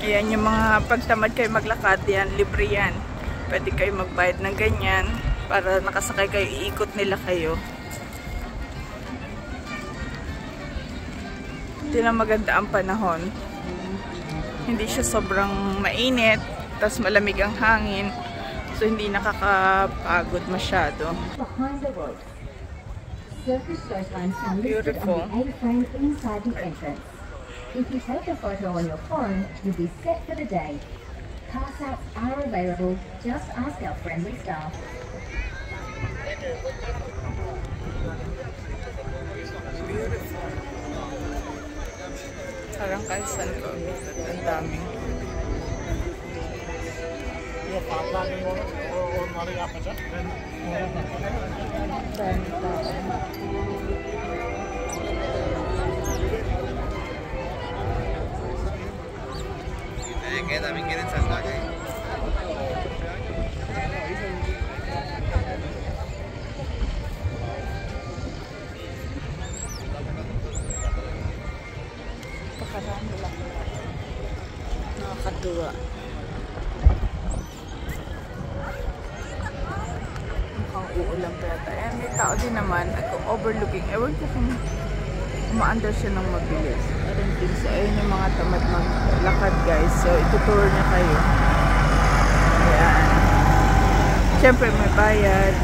Ayan, yung mga pagtamad kayo maglakad, yan, libre yan. Pwede kayo magbayad ng ganyan para nakasakay kayo, iikot nila kayo. Hindi na maganda ang panahon. Hindi siya sobrang mainit, tas malamig ang hangin. So, hindi nakakapagod masyado. Beautiful. If you take a photo on your phone, you'll be set for the day. Pass outs are available. Just ask our friendly staff. Beautiful. Parang kalsan ko. Ang daming. Kaya namin ganun sa lagay. Pakarami lang. Nakakatuwa. Mukhang uulan pa yata. Ayan, may tao din naman. At kung overlooking, ewan ko kung umaandar siya ng mabilis. I don't think so. Ayun yung mga tamad maglakad, guys. So, itutour niya kayo. Ayan. Siyempre, may bayad.